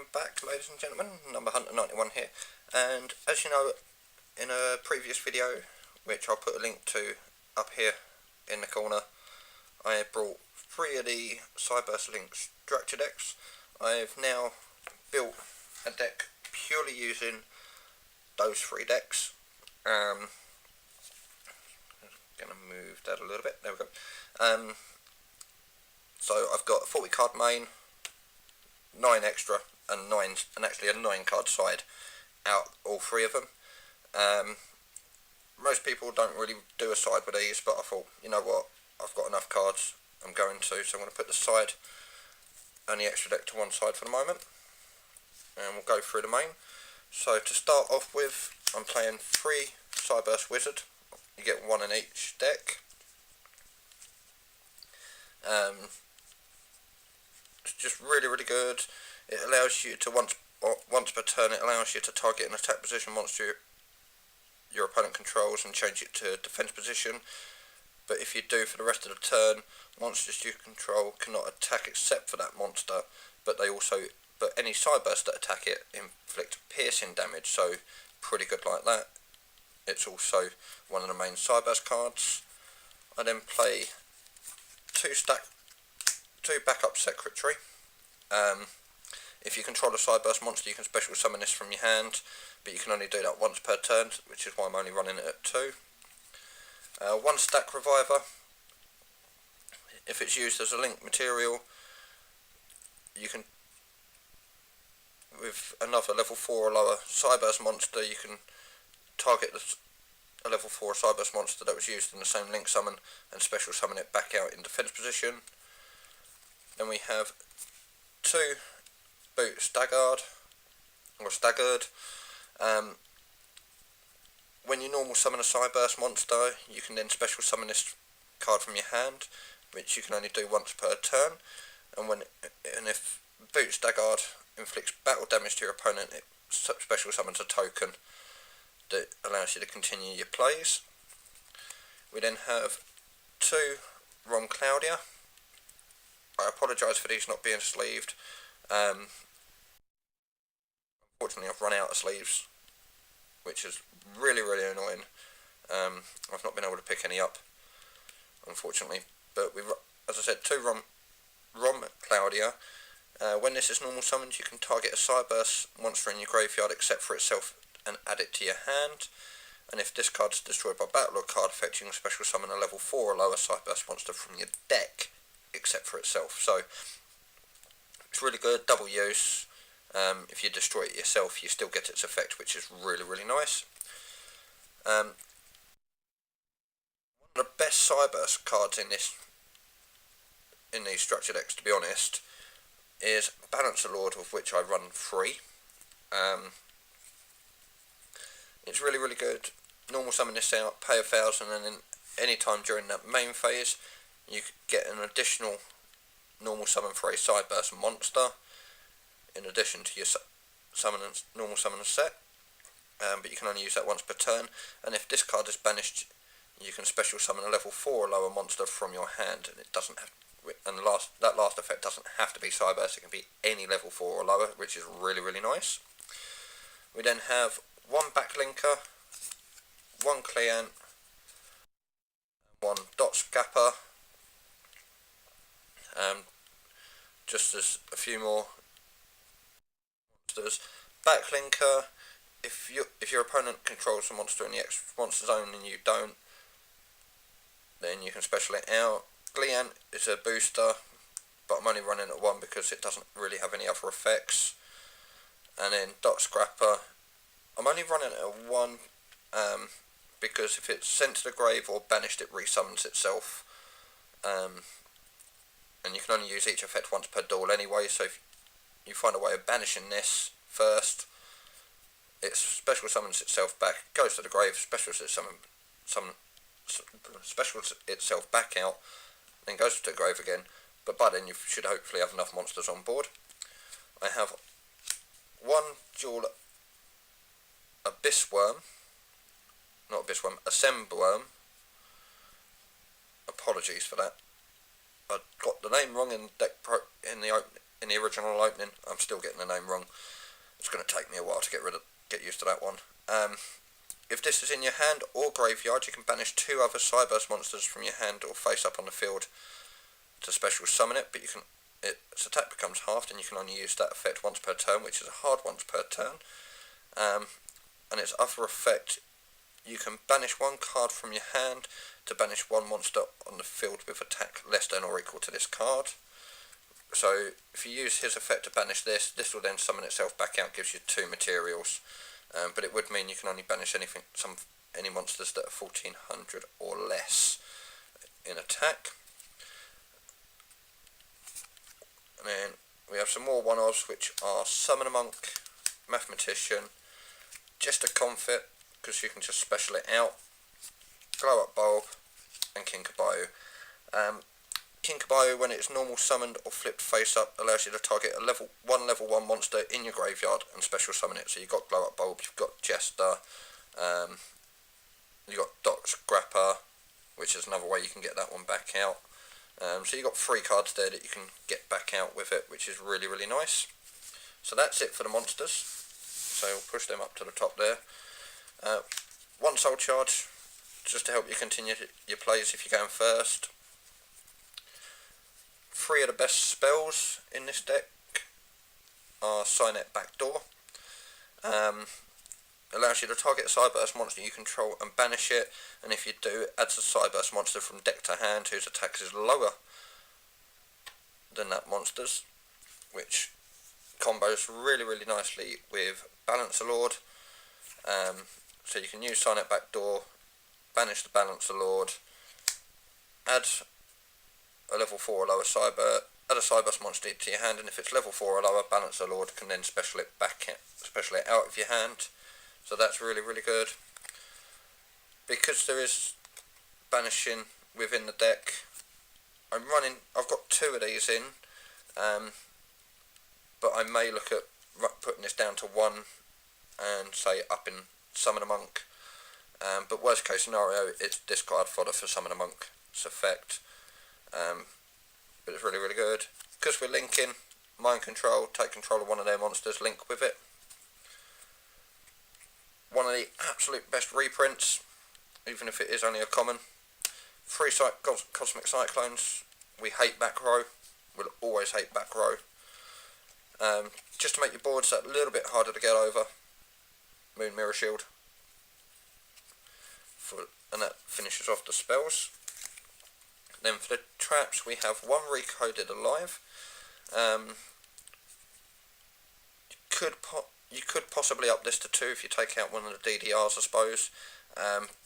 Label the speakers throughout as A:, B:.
A: welcome back, ladies and gentlemen. Number Hunter 91 here, and as you know, in a previous video, which I'll put a link to up here in the corner, I brought 3 of the Cyberse Link Structure decks. I've now built a deck purely using those 3 decks. I'm gonna move that a little bit. There we go. So I've got a 40 card main, 9 extra, and actually a 9 card side out all 3 of them. Most people don't really do a side with these, but I thought, you know what, I've got enough cards, I'm going to, so I'm going to put the side and the extra deck to one side for the moment, and we'll go through the main. So to start off with, I'm playing 3 Cyberse Wizard. You get 1 in each deck. It's just really good. It allows you to once per turn, it allows you to target an attack position monster your opponent controls and change it to defense position. But if you do for the rest of the turn, monsters you control cannot attack except for that monster. But any Cyberse that attack it inflict piercing damage. So pretty good like that. It's also one of the main Cyberse cards. I then play 2 backup secretary. If you control a Cyberse monster, you can special summon this from your hand, but you can only do that once per turn, which is why I'm only running it at 2. 1 stack reviver. If it's used as a link material, you can, with another level 4 or lower Cyberse monster, you can target a level 4 Cyberse monster that was used in the same link summon and special summon it back out in defense position. Then we have 2 boot staggered. When you normal summon a Cyberse monster, you can then special summon this card from your hand, which you can only do once per turn. And if boot staggered inflicts battle damage to your opponent, it special summons a token that allows you to continue your plays. We then have 2 Ron Claudia. I apologise for these not being sleeved. Unfortunately, I've run out of sleeves, which is really annoying. I've not been able to pick any up, unfortunately. But as I said, 2 Rom Claudia. When this is normal summoned, you can target a Cyberse monster in your graveyard except for itself and add it to your hand. And if this card is destroyed by battle or card effect, you can special summon a level 4 or lower Cyberse monster from your deck except for itself. So it's really good, double use. If you destroy it yourself, you still get its effect, which is really nice. One of the best Cyberse cards in these structure decks, to be honest, is Balancer Lord, of which I run 3. It's really good. Normal summon this out, pay 1,000, and then any time during that main phase, you get an additional normal summon for a Cyberse monster, in addition to your normal summon set. But you can only use that once per turn. And if this card is banished, you can special summon a level 4 or lower monster from your hand, and it doesn't have. And that last effect doesn't have to be Cyberse; it can be any level 4 or lower, which is really nice. We then have 1 backlinker, 1 client, 1 dot scapper. Just as a few more monsters. Backlinker, if your opponent controls a monster in the monster zone and you don't, then you can special it out. Gliant is a booster, but I'm only running at 1 because it doesn't really have any other effects. And then Dot Scrapper, I'm only running it at 1 because if it's sent to the grave or banished, it resummons itself. And you can only use each effect once per duel anyway, so if you find a way of banishing this first, it special summons itself back, goes to the grave, specials itself back out, then goes to the grave again, but by then you should hopefully have enough monsters on board. I have 1 dual Assemb Worm. Apologies for that. I got the name wrong in the in the original opening. I'm still getting the name wrong. It's going to take me a while to get used to that one. If this is in your hand or graveyard, you can banish 2 other Cyberse monsters from your hand or face up on the field to special summon it, but its attack becomes halved and you can only use that effect once per turn, which is a hard once per turn. And its other effect, you can banish 1 card from your hand to banish 1 monster on the field with attack less than or equal to this card. So if you use his effect to banish this will then summon itself back out, gives you 2 materials. But it would mean you can only banish any monsters that are 1400 or less in attack. And then we have some more one-offs, which are Summoner Monk, Mathematician, Jester Confit, because you can just special it out, Glow Up Bulb, and Kinkabayu. Kinkabayu, when it's normal summoned or flipped face up, allows you to target a level 1 monster in your graveyard and special summon it. So you've got Glow Up Bulb, you've got Jester, you've got Doc's Grappa, which is another way you can get that one back out. So you've got 3 cards there that you can get back out with it, which is really, really nice. So that's it for the monsters. So we'll push them up to the top there. 1 soul charge, just to help you continue your plays if you're going first. 3 of the best spells in this deck are Signet Backdoor. Allows you to target a Cyberse monster you control and banish it, and if you do, it adds a Cyberse monster from deck to hand whose attack is lower than that monster's, which combos really, really nicely with Balancer Lord. So you can use Signet Backdoor, banish the Balancer Lord, add a level 4 or lower add a Cyberse monster to your hand, and if it's level 4 or lower, Balancer Lord can then special it out of your hand. So that's really, really good. Because there is banishing within the deck, I've got 2 of these in, but I may look at putting this down to 1 and say up in Summoner Monk. But worst case scenario, it's discard fodder for Summoner Monk's effect. But it's really, really good. Because we're linking, Mind Control, take control of one of their monsters, link with it. One of the absolute best reprints, even if it is only a common. 3 Cosmic Cyclones. We hate back row. We'll always hate back row. Just to make your boards that little bit harder to get over, Moon Mirror Shield. And that finishes off the spells. Then for the traps, we have 1 Recoded Alive. You could possibly up this to 2 if you take out one of the DDRs, I suppose.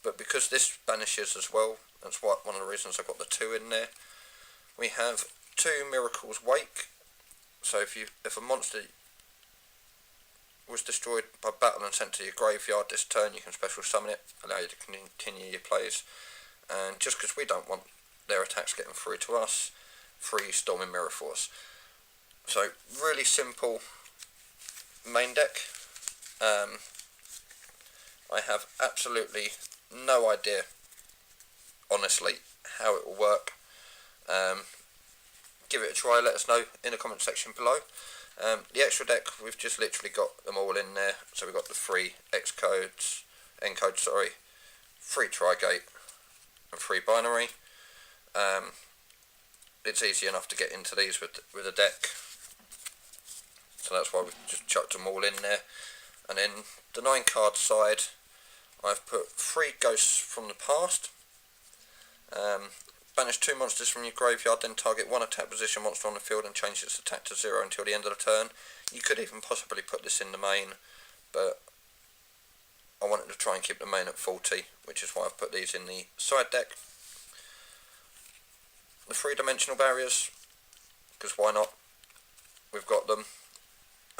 A: But because this banishes as well, that's one of the reasons I've got the 2 in there. We have 2 Miracle's Wake. So if a monster was destroyed by battle and sent to your graveyard this turn, you can special summon it, allow you to continue your plays. And just because we don't want their attacks getting through to us, 3 Storming Mirror Force. So really simple main deck. I have absolutely no idea, honestly, how it will work. Give it a try, let us know in the comment section below. The extra deck, we've just literally got them all in there. So we've got the 3 encodes, 3 Trigate and 3 binary. It's easy enough to get into these with a deck, so that's why we've just chucked them all in there. And then the 9 card side, I've put 3 Ghosts from the Past. Banish 2 monsters from your graveyard, then target 1 attack position monster on the field and change its attack to 0 until the end of the turn. You could even possibly put this in the main, but I wanted to try and keep the main at 40, which is why I've put these in the side deck. The 3-dimensional barriers, because why not? We've got them.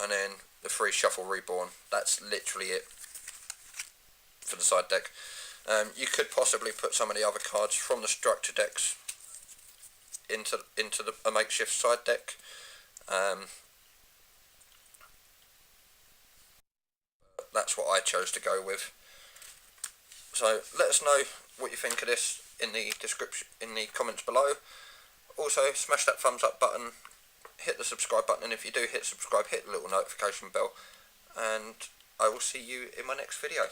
A: And then the 3 Shuffle Reborn. That's literally it for the side deck. You could possibly put some of the other cards from the structure decks into a makeshift side deck. That's what I chose to go with. So let us know what you think of this in the description, in the comments below. Also, smash that thumbs up button, hit the subscribe button, and if you do hit subscribe, hit the little notification bell, and I will see you in my next video.